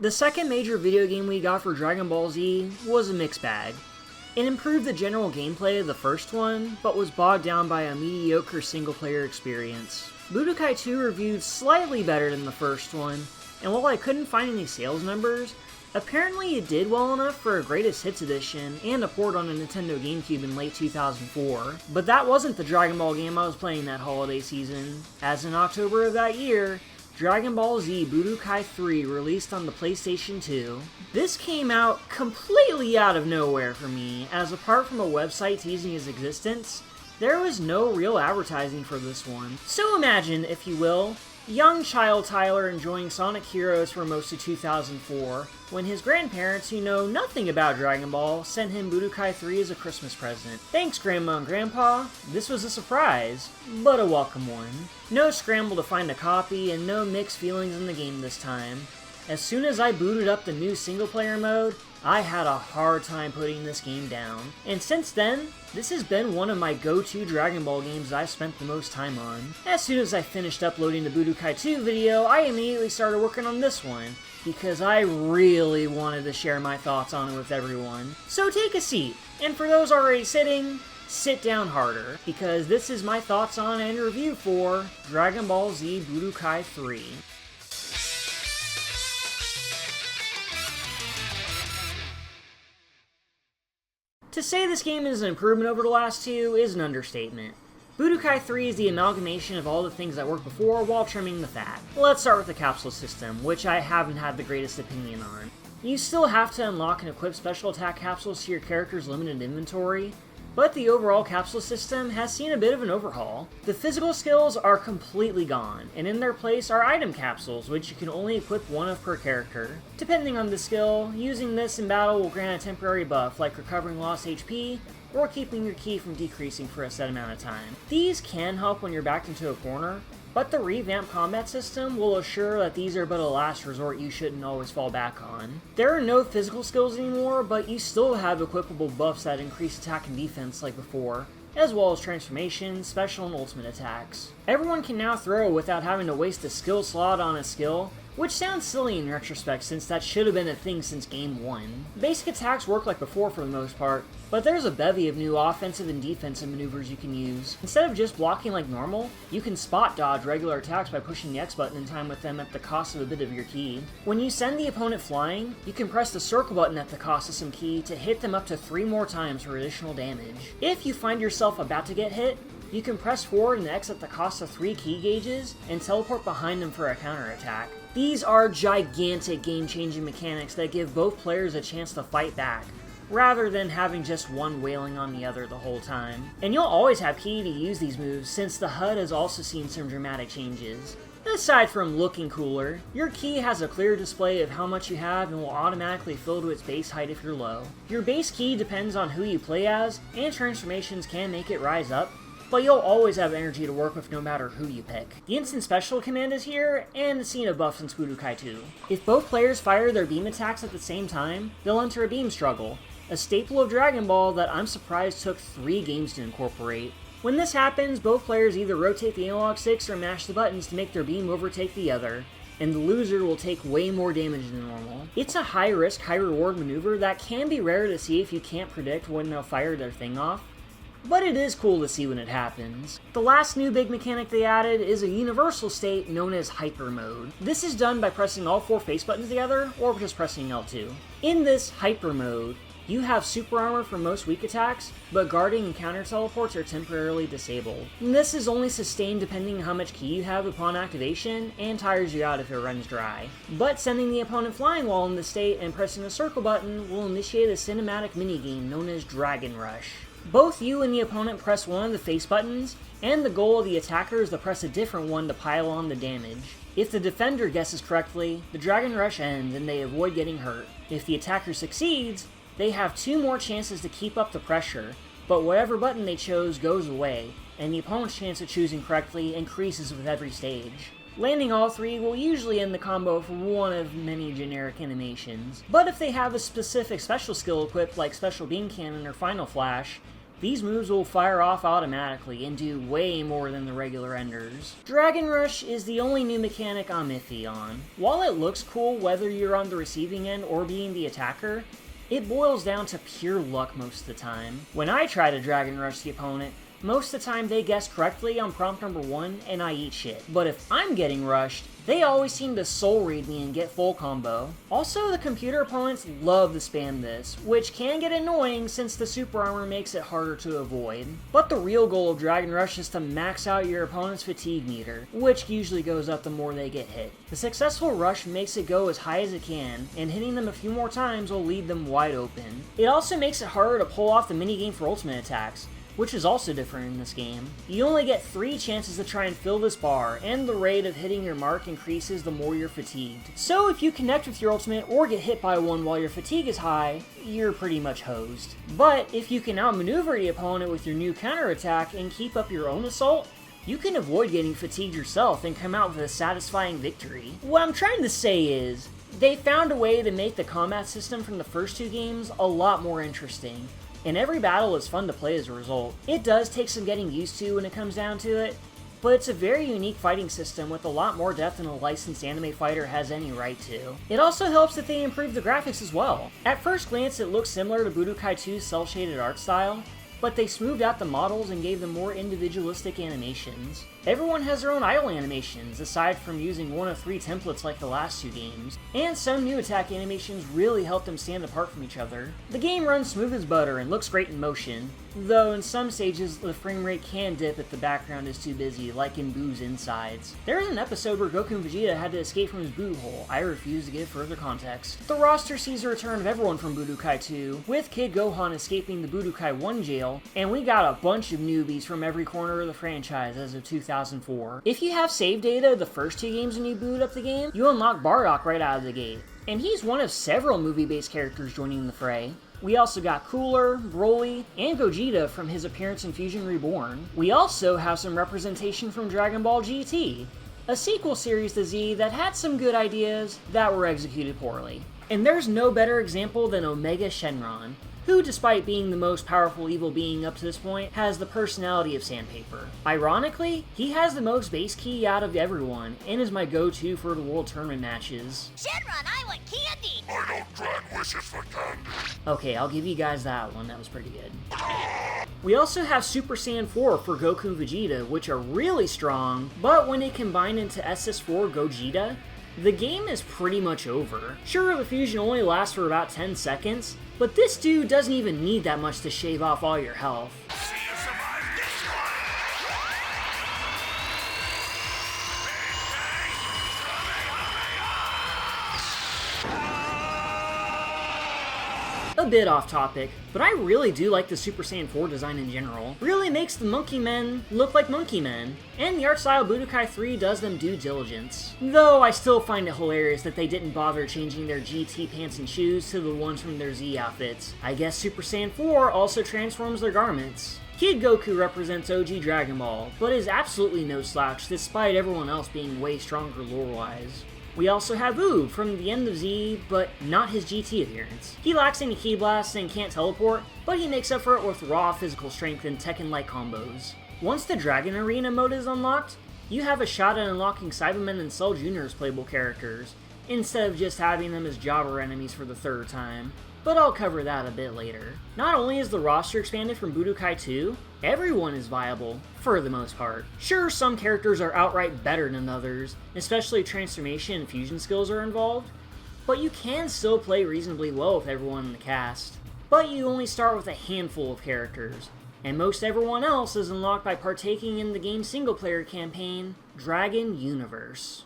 The second major video game we got for Dragon Ball Z was a mixed bag. It improved the general gameplay of the first one, but was bogged down by a mediocre single-player experience. Budokai 2 reviewed slightly better than the first one, and while I couldn't find any sales numbers, apparently it did well enough for a Greatest Hits edition and a port on a Nintendo GameCube in late 2004. But that wasn't the Dragon Ball game I was playing that holiday season, as in October of that year, Dragon Ball Z Budokai 3 released on the PlayStation 2. This came out completely out of nowhere for me, as apart from a website teasing its existence, there was no real advertising for this one. So imagine, if you will, young child Tyler enjoying Sonic Heroes for most of 2004, when his grandparents, who know nothing about Dragon Ball, sent him Budokai 3 as a Christmas present. Thanks, Grandma and Grandpa. This was a surprise, but a welcome one. No scramble to find a copy, and no mixed feelings in the game this time. As soon as I booted up the new single-player mode, I had a hard time putting this game down. And since then, this has been one of my go-to Dragon Ball games I've spent the most time on. As soon as I finished uploading the Budokai 2 video, I immediately started working on this one, because I really wanted to share my thoughts on it with everyone. So take a seat, and for those already sitting, sit down harder, because this is my thoughts on and review for Dragon Ball Z Budokai 3. To say this game is an improvement over the last two is an understatement. Budokai 3 is the amalgamation of all the things that worked before while trimming the fat. Let's start with the capsule system, which I haven't had the greatest opinion on. You still have to unlock and equip special attack capsules to your character's limited inventory, but the overall capsule system has seen a bit of an overhaul. The physical skills are completely gone, and in their place are item capsules, which you can only equip one of per character. Depending on the skill, using this in battle will grant a temporary buff, like recovering lost HP, or keeping your ki from decreasing for a set amount of time. These can help when you're backed into a corner, but the revamped combat system will assure that these are but a last resort you shouldn't always fall back on. There are no physical skills anymore, but you still have equipable buffs that increase attack and defense like before, as well as transformations, special and ultimate attacks. Everyone can now throw without having to waste a skill slot on a skill, which sounds silly in retrospect since that should have been a thing since Game 1. Basic attacks work like before for the most part, but there's a bevy of new offensive and defensive maneuvers you can use. Instead of just blocking like normal, you can spot dodge regular attacks by pushing the X button in time with them at the cost of a bit of your ki. When you send the opponent flying, you can press the circle button at the cost of some ki to hit them up to 3 more times for additional damage. If you find yourself about to get hit, you can press forward and X at the cost of 3 ki gauges and teleport behind them for a counterattack. These are gigantic game-changing mechanics that give both players a chance to fight back, rather than having just one wailing on the other the whole time. And you'll always have ki to use these moves, since the HUD has also seen some dramatic changes. Aside from looking cooler, your ki has a clear display of how much you have and will automatically fill to its base height if you're low. Your base ki depends on who you play as, and transformations can make it rise up, but you'll always have energy to work with no matter who you pick. The instant special command is here, and it's seen a buff since Budokai 2. If both players fire their beam attacks at the same time, they'll enter a beam struggle, a staple of Dragon Ball that I'm surprised took 3 games to incorporate. When this happens, both players either rotate the analog sticks or mash the buttons to make their beam overtake the other, and the loser will take way more damage than normal. It's a high-risk, high-reward maneuver that can be rare to see if you can't predict when they'll fire their thing off, but it is cool to see when it happens. The last new big mechanic they added is a universal state known as Hyper Mode. This is done by pressing all 4 face buttons together, or just pressing L2. In this Hyper Mode, you have super armor for most weak attacks, but guarding and counter teleports are temporarily disabled. And this is only sustained depending on how much ki you have upon activation, and tires you out if it runs dry. But sending the opponent flying while in this state and pressing the circle button will initiate a cinematic minigame known as Dragon Rush. Both you and the opponent press one of the face buttons, and the goal of the attacker is to press a different one to pile on the damage. If the defender guesses correctly, the Dragon Rush ends and they avoid getting hurt. If the attacker succeeds, they have 2 more chances to keep up the pressure, but whatever button they chose goes away, and the opponent's chance of choosing correctly increases with every stage. Landing all 3 will usually end the combo for one of many generic animations, but if they have a specific special skill equipped like Special Beam Cannon or Final Flash, These moves will fire off automatically and do way more than the regular enders. Dragon Rush is the only new mechanic I'm iffy on. While it looks cool whether you're on the receiving end or being the attacker, it boils down to pure luck most of the time. When I try to Dragon Rush the opponent, most of the time they guess correctly on prompt number 1 and I eat shit. But if I'm getting rushed, they always seem to soul read me and get full combo. Also, the computer opponents love to spam this, which can get annoying since the super armor makes it harder to avoid. But the real goal of Dragon Rush is to max out your opponent's fatigue meter, which usually goes up the more they get hit. The successful rush makes it go as high as it can, and hitting them a few more times will leave them wide open. It also makes it harder to pull off the minigame for ultimate attacks, which is also different in this game. You only get 3 chances to try and fill this bar, and the rate of hitting your mark increases the more you're fatigued. So if you connect with your ultimate or get hit by one while your fatigue is high, you're pretty much hosed. But if you can outmaneuver the opponent with your new counterattack and keep up your own assault, you can avoid getting fatigued yourself and come out with a satisfying victory. What I'm trying to say is, they found a way to make the combat system from the first 2 games a lot more interesting, and every battle is fun to play as a result. It does take some getting used to when it comes down to it, but it's a very unique fighting system with a lot more depth than a licensed anime fighter has any right to. It also helps that they improved the graphics as well. At first glance it looks similar to Budokai 2's cel-shaded art style, but they smoothed out the models and gave them more individualistic animations. Everyone has their own idle animations, aside from using one of 3 templates like the last 2 games, and some new attack animations really help them stand apart from each other. The game runs smooth as butter and looks great in motion, though in some stages the frame rate can dip if the background is too busy, like in Boo's insides. There is an episode where Goku and Vegeta had to escape from his boot hole. I refuse to give further context. The roster sees the return of everyone from Budokai 2, with Kid Gohan escaping the Budokai 1 jail, and we got a bunch of newbies from every corner of the franchise as of 2004. If you have save data the first 2 games when you boot up the game, you unlock Bardock right out of the gate, and he's one of several movie-based characters joining the fray. We also got Cooler, Broly, and Gogeta from his appearance in Fusion Reborn. We also have some representation from Dragon Ball GT, a sequel series to Z that had some good ideas that were executed poorly. And there's no better example than Omega Shenron, who, despite being the most powerful evil being up to this point, has the personality of sandpaper. Ironically, he has the most base ki out of everyone, and is my go-to for the World Tournament matches. Shenron, I want candy! I don't grant wishes for candy. Okay, I'll give you guys that one, that was pretty good. We also have Super Saiyan 4 for Goku and Vegeta, which are really strong, but when they combine into SS4 Gogeta, the game is pretty much over. Sure, the fusion only lasts for about 10 seconds, but this dude doesn't even need that much to shave off all your health. See you survive this A bit off topic, but I really do like the Super Saiyan 4 design in general. Really makes the Monkey Men look like Monkey Men, and the art style Budokai 3 does them due diligence. Though I still find it hilarious that they didn't bother changing their GT pants and shoes to the ones from their Z outfits. I guess Super Saiyan 4 also transforms their garments. Kid Goku represents OG Dragon Ball, but is absolutely no slouch despite everyone else being way stronger lore-wise. We also have Oob from the end of Z, but not his GT appearance. He lacks any ki blasts and can't teleport, but he makes up for it with raw physical strength and Tekken-like combos. Once the Dragon Arena mode is unlocked, you have a shot at unlocking Cybermen and Cell Jr. as playable characters, instead of just having them as jobber enemies for the 3rd time. But I'll cover that a bit later. Not only is the roster expanded from Budokai 2, everyone is viable, for the most part. Sure, some characters are outright better than others, especially transformation and fusion skills are involved, but you can still play reasonably well with everyone in the cast. But you only start with a handful of characters, and most everyone else is unlocked by partaking in the game's single-player campaign, Dragon Universe.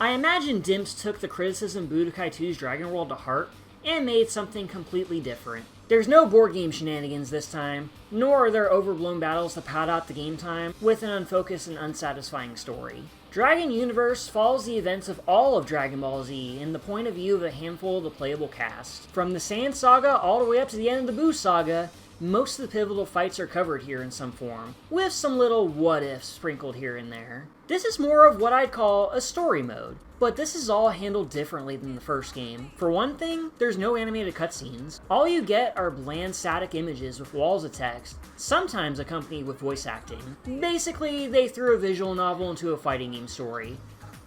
I imagine Dimps took the criticism Budokai 2's Dragon World to heart and made something completely different. There's no board game shenanigans this time, nor are there overblown battles to pad out the game time with an unfocused and unsatisfying story. Dragon Universe follows the events of all of Dragon Ball Z in the point of view of a handful of the playable cast. From the Saiyan Saga all the way up to the end of the Buu Saga, most of the pivotal fights are covered here in some form, with some little what-ifs sprinkled here and there. This is more of what I'd call a story mode, but this is all handled differently than the first game. For one thing, there's no animated cutscenes. All you get are bland static images with walls of text, sometimes accompanied with voice acting. Basically, they threw a visual novel into a fighting game story.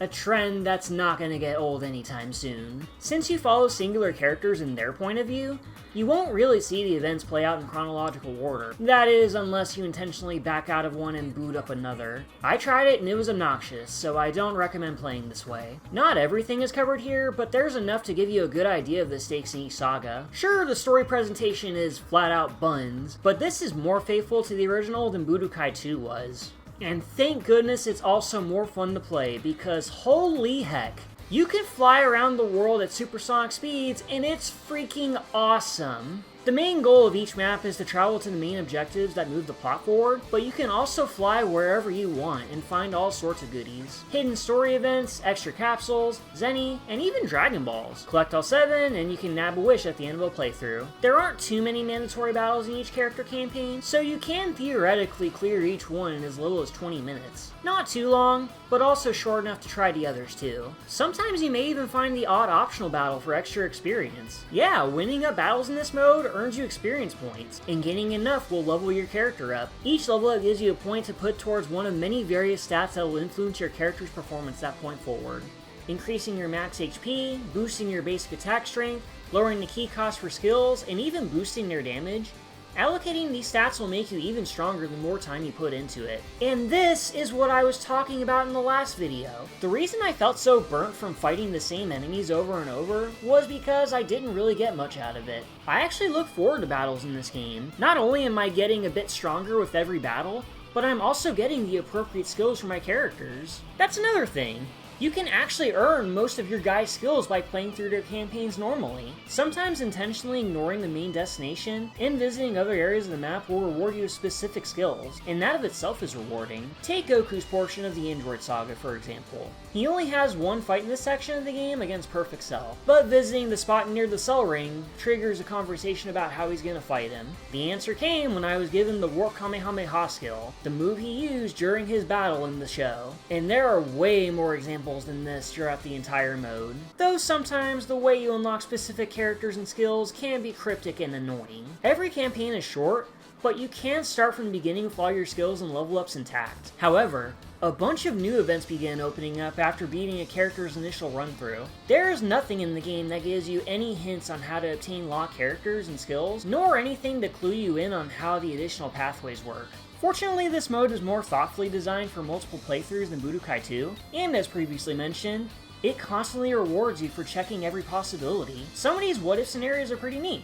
A trend that's not gonna get old anytime soon. Since you follow singular characters in their point of view, you won't really see the events play out in chronological order. That is, unless you intentionally back out of one and boot up another. I tried it and it was obnoxious, so I don't recommend playing this way. Not everything is covered here, but there's enough to give you a good idea of the stakes in each saga. Sure, the story presentation is flat out buns, but this is more faithful to the original than Budokai 2 was. And thank goodness it's also more fun to play, because holy heck, you can fly around the world at supersonic speeds, and it's freaking awesome. The main goal of each map is to travel to the main objectives that move the plot forward, but you can also fly wherever you want and find all sorts of goodies. Hidden story events, extra capsules, Zenny, and even Dragon Balls. Collect all 7 and you can nab a wish at the end of a playthrough. There aren't too many mandatory battles in each character campaign, so you can theoretically clear each one in as little as 20 minutes. Not too long, but also short enough to try the others too. Sometimes you may even find the odd optional battle for extra experience. Yeah, winning up battles in this mode earns you experience points, and getting enough will level your character up. Each level up gives you a point to put towards one of many various stats that will influence your character's performance that point forward. Increasing your max HP, boosting your basic attack strength, lowering the key cost for skills, and even boosting their damage. Allocating these stats will make you even stronger the more time you put into it. And this is what I was talking about in the last video. The reason I felt so burnt from fighting the same enemies over and over was because I didn't really get much out of it. I actually look forward to battles in this game. Not only am I getting a bit stronger with every battle, but I'm also getting the appropriate skills for my characters. That's another thing. You can actually earn most of your guys' skills by playing through their campaigns normally. Sometimes intentionally ignoring the main destination and visiting other areas of the map will reward you with specific skills, and that of itself is rewarding. Take Goku's portion of the Android Saga, for example. He only has one fight in this section of the game against Perfect Cell, but visiting the spot near the Cell Ring triggers a conversation about how he's gonna fight him. The answer came when I was given the Warp Kamehameha skill, the move he used during his battle in the show. And there are way more examples than this throughout the entire mode, though sometimes the way you unlock specific characters and skills can be cryptic and annoying. Every campaign is short, but you can start from the beginning with all your skills and level ups intact. However, a bunch of new events begin opening up after beating a character's initial run-through. There is nothing in the game that gives you any hints on how to obtain locked characters and skills, nor anything to clue you in on how the additional pathways work. Fortunately, this mode is more thoughtfully designed for multiple playthroughs than Budokai 2, and as previously mentioned, it constantly rewards you for checking every possibility. Some of these what-if scenarios are pretty neat,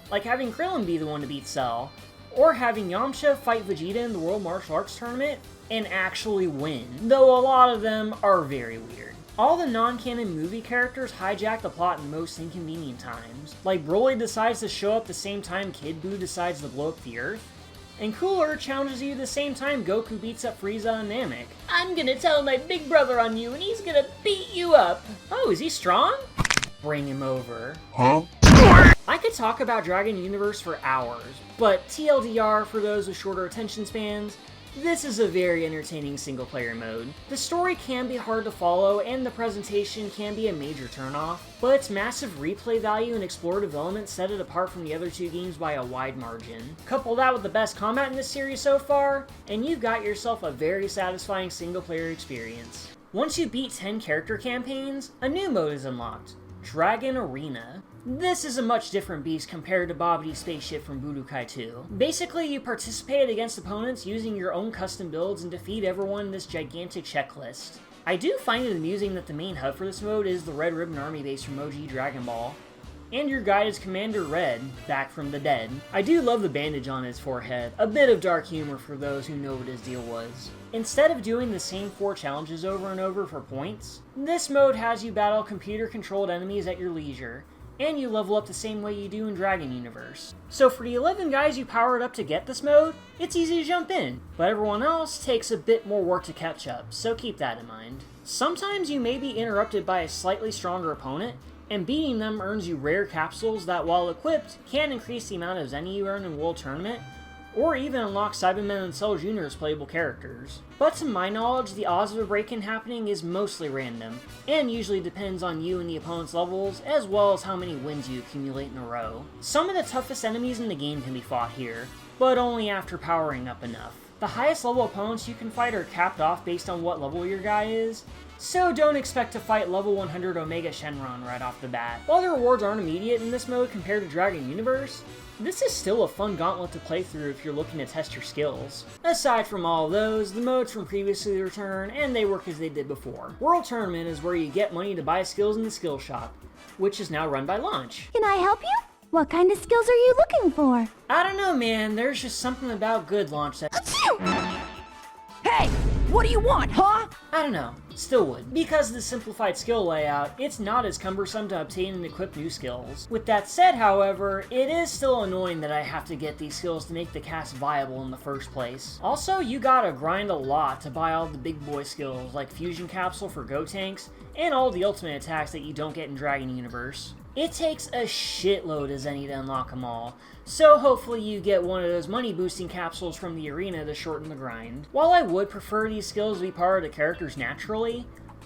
like having Krillin be the one to beat Cell, or having Yamcha fight Vegeta in the World Martial Arts Tournament and actually win, though a lot of them are very weird. All the non-canon movie characters hijack the plot in most inconvenient times, like Broly decides to show up the same time Kid Buu decides to blow up the Earth, and Cooler challenges you the same time Goku beats up Frieza and Namek. I'm gonna tell my big brother on you and he's gonna beat you up. Oh, is he strong? Bring him over. Huh? I could talk about Dragon Universe for hours, but TLDR for those with shorter attention spans, this is a very entertaining single-player mode. The story can be hard to follow, and the presentation can be a major turnoff, but its massive replay value and explorative elements set it apart from the other two games by a wide margin. Couple that with the best combat in this series so far, and you've got yourself a very satisfying single-player experience. Once you beat 10 character campaigns, a new mode is unlocked, Dragon Arena. This is a much different beast compared to Bobity's spaceship from Budokai 2. Basically, you participate against opponents using your own custom builds and defeat everyone in this gigantic checklist. I do find it amusing that the main hub for this mode is the Red Ribbon Army base from OG Dragon Ball. And your guide is Commander Red, back from the dead. I do love the bandage on his forehead, a bit of dark humor for those who know what his deal was. Instead of doing the same 4 challenges over and over for points, this mode has you battle computer-controlled enemies at your leisure, and you level up the same way you do in Dragon Universe. So for the 11 guys you powered up to get this mode, it's easy to jump in, but everyone else takes a bit more work to catch up, so keep that in mind. Sometimes you may be interrupted by a slightly stronger opponent, and beating them earns you rare capsules that, while equipped, can increase the amount of Zenny you earn in World Tournament, or even unlock Cybermen and Cell Jr. as playable characters. But to my knowledge, the odds of a break-in happening is mostly random, and usually depends on you and the opponent's levels, as well as how many wins you accumulate in a row. Some of the toughest enemies in the game can be fought here, but only after powering up enough. The highest level opponents you can fight are capped off based on what level your guy is, so don't expect to fight level 100 Omega Shenron right off the bat. While the rewards aren't immediate in this mode compared to Dragon Universe, this is still a fun gauntlet to play through if you're looking to test your skills. Aside from all of those, the modes from previously return, and they work as they did before. World Tournament is where you get money to buy skills in the skill shop, which is now run by Launch. Can I help you? What kind of skills are you looking for? I don't know, man, there's just something about good Launch that— Hey! What do you want, huh? I don't know, still would. Because of the simplified skill layout, it's not as cumbersome to obtain and equip new skills. With that said, however, it is still annoying that I have to get these skills to make the cast viable in the first place. Also, you gotta grind a lot to buy all the big boy skills, like Fusion Capsule for Go Tanks, and all the ultimate attacks that you don't get in Dragon Universe. It takes a shitload of Zenny to unlock them all, so hopefully you get one of those money boosting capsules from the arena to shorten the grind. While I would prefer these skills to be part of the characters naturally,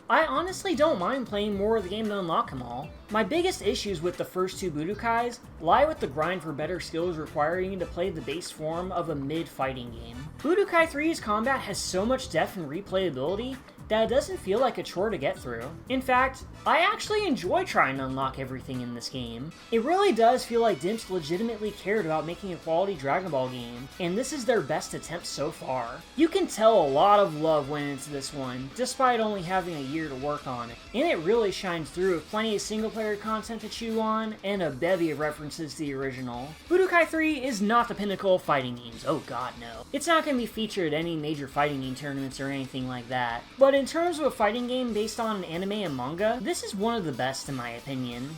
I honestly don't mind playing more of the game to unlock them all. My biggest issues with the first two Budokais lie with the grind for better skills requiring you to play the base form of a mid-fighting game. Budokai 3's combat has so much depth and replayability that it doesn't feel like a chore to get through. In fact, I actually enjoy trying to unlock everything in this game. It really does feel like Dimps legitimately cared about making a quality Dragon Ball game, and this is their best attempt so far. You can tell a lot of love went into this one, despite only having a year to work on it, and it really shines through with plenty of single-player content to chew on, and a bevy of references to the original. Budokai 3 is not the pinnacle of fighting games, oh god no. It's not going to be featured at any major fighting game tournaments or anything like that, but in terms of a fighting game based on an anime and manga, this is one of the best in my opinion.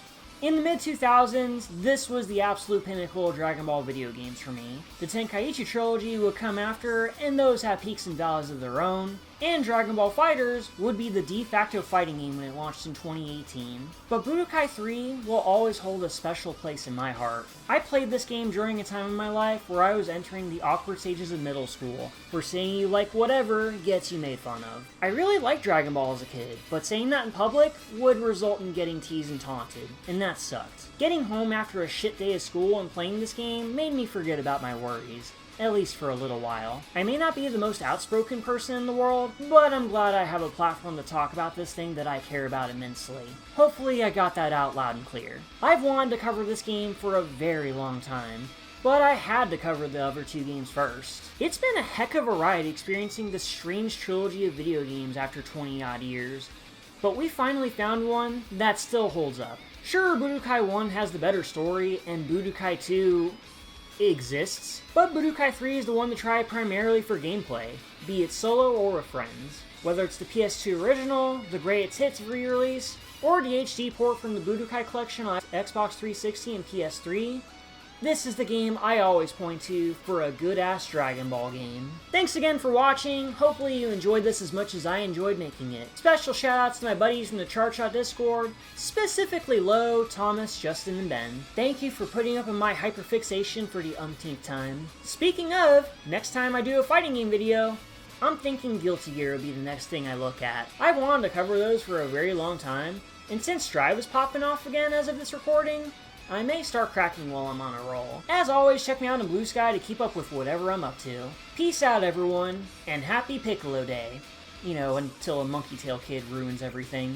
In the mid-2000s, this was the absolute pinnacle of Dragon Ball video games for me. The Tenkaichi trilogy would come after, and those have peaks and valleys of their own, and Dragon Ball FighterZ would be the de facto fighting game when it launched in 2018. But Budokai 3 will always hold a special place in my heart. I played this game during a time in my life where I was entering the awkward stages of middle school, where saying you like whatever gets you made fun of. I really liked Dragon Ball as a kid, but saying that in public would result in getting teased and taunted, and that sucked. Getting home after a shit day of school and playing this game made me forget about my worries. At least for a little while. I may not be the most outspoken person in the world, but I'm glad I have a platform to talk about this thing that I care about immensely. Hopefully I got that out loud and clear. I've wanted to cover this game for a very long time, but I had to cover the other two games first. It's been a heck of a ride experiencing this strange trilogy of video games after 20 odd years, but we finally found one that still holds up. Sure, Budokai 1 has the better story, and Budokai 2 exists, but Budokai 3 is the one to try primarily for gameplay, be it solo or with friends. Whether it's the PS2 original, the Greatest Hits re-release, or the HD port from the Budokai collection on Xbox 360 and PS3, this is the game I always point to for a good-ass Dragon Ball game. Thanks again for watching, hopefully you enjoyed this as much as I enjoyed making it. Special shoutouts to my buddies from the ChartShot Discord, specifically Lo, Thomas, Justin, and Ben. Thank you for putting up with my hyperfixation for the umpteenth time. Speaking of, next time I do a fighting game video, I'm thinking Guilty Gear will be the next thing I look at. I've wanted to cover those for a very long time, and since Strive is popping off again as of this recording, I may start cracking while I'm on a roll. As always, check me out in Blue Sky to keep up with whatever I'm up to. Peace out, everyone, and happy Piccolo Day. You know, until a Monkey Tail Kid ruins everything.